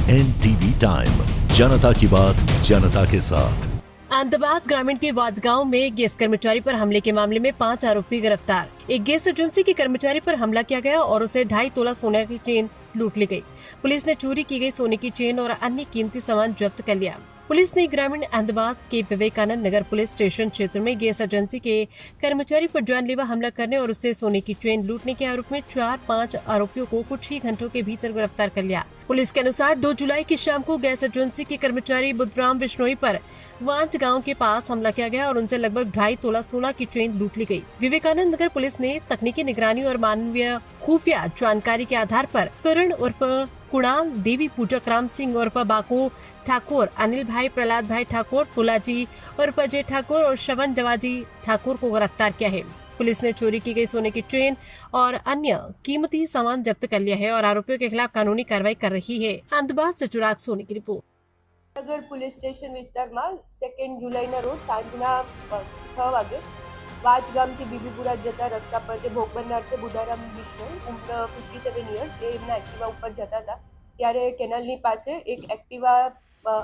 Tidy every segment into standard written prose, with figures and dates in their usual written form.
NTV time, जनता की बात जनता के साथ। अहमदाबाद ग्रामीण के वाजगांव में गैस कर्मचारी पर हमले के मामले में 5 आरोपी गिरफ्तार। एक गैस एजेंसी के कर्मचारी पर हमला किया गया और उसे 2.5 तोला सोने की चेन लूट ली गई। पुलिस ने चोरी की गई सोने की चेन और अन्य कीमती सामान जब्त कर लिया। पुलिस ने ग्रामीण अहमदाबाद के विवेकानंद नगर पुलिस स्टेशन क्षेत्र में गैस एजेंसी के कर्मचारी पर जानलेवा हमला करने और उससे सोने की चेन लूटने के आरोप में 4-5 आरोपियों को कुछ ही घंटों के भीतर गिरफ्तार कर लिया। पुलिस के अनुसार 2 जुलाई की शाम को गैस एजेंसी के कर्मचारी बुद्धराम बिश्नोई पर वांट गांव के पास हमला किया गया और उनसे लगभग 2.5 तोला सोना की चेन लूट ली गई। विवेकानंद नगर पुलिस ने तकनीकी निगरानी और मानवीय खुफिया जानकारी के आधार पर करण उर्फ कुणाल, देवी पूजक राम सिंह उर्फ बाको ठाकुर, अनिल भाई, प्रहलाद भाई ठाकुर, फुलाजी उर्फ अजय ठाकुर और श्रवण जवाजी ठाकुर को गिरफ्तार किया है। पुलिस ने चोरी की गई सोने की चेन और अन्य कीमती सामान जब्त कर लिया है और आरोपियों के खिलाफ कानूनी कार्रवाई कर रही है। अहमदाबाद से चिराग सोनी की रिपोर्ट। નગર પોલીસ સ્ટેશન વિસ્તારમાં 2 જુલાઈના રોજ સાંજના 6 વાગે વાજ ગામથી બીબીપુરા જતા રસ્તા પર જે ભોગ બનનાર છે બુધારામ બિશ્નોઈ ઉંમર 57 યર્સ એ એમના એક્ટિવા ઉપર જતા હતા ત્યારે કેનાલની પાસે એક એક્ટિવા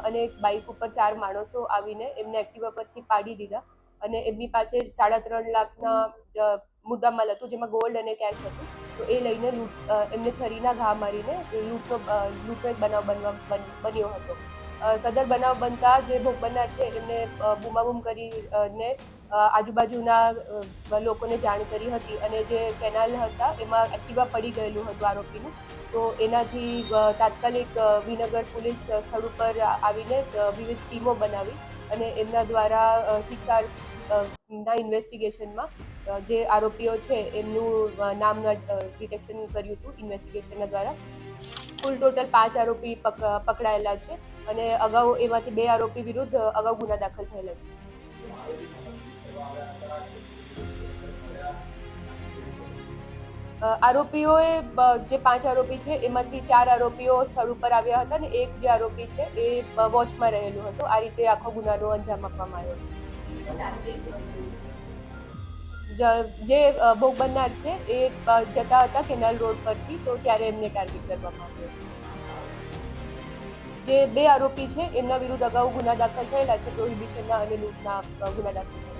અને એક બાઇક ઉપર 4 માણસો આવીને એમને એક્ટિવા પરથી પાડી દીધા અને એમની પાસે 3.5 લાખના મુદ્દામાલ હતું જેમાં ગોલ્ડ અને કેશ હતું તો એ લઈને એમને છરીના ઘા મારીને લૂંટનો એક બનાવ બન્યો હતો। સદર બનાવ બનતા જે ભોગ બનનાર છે એમને બૂમાબૂમ કરીને આજુબાજુના લોકોને જાણ કરી હતી અને જે કેનાલ હતા એમાં એક્ટિવા પડી ગયેલું હતું આરોપીનું તો એનાથી તાત્કાલિક વિનગર પોલીસ સ્થળ ઉપર આવીને વિવિધ ટીમો બનાવી અને એમના દ્વારા 6 આર્સના ઇન્વેસ્ટિગેશનમાં જે આરોપીઓ છે એમનું નામના ડિટેક્શન કર્યું હતું ઇન્વેસ્ટિગેશનના દ્વારા। કુલ ટોટલ 5 આરોપી પકડાયેલા છે અને અગાઉ એમાંથી 2 આરોપી વિરુદ્ધ અગાઉ ગુના દાખલ થયેલા છે। આરોપીઓએ જે 5 આરોપી છે એમાંથી 4 આરોપીઓ સ્થળ ઉપર આવ્યા હતા અને એક જે આરોપી છે એ વોચમાં રહેલું હતું। આ રીતે આખો ગુનાનો અંજામ આપવામાં આવ્યો। જે ભોગ બનનાર છે એ જતા હતા કેનાલ રોડ પરથી તો ત્યારે એમને ટાર્ગેટ કરવામાં આવ્યો। જે 2 આરોપી છે એમના વિરુદ્ધ અગાઉ ગુના દાખલ થયેલા છે પ્રોહિબિશનના અને લૂંટના ગુના દાખલ થયેલા।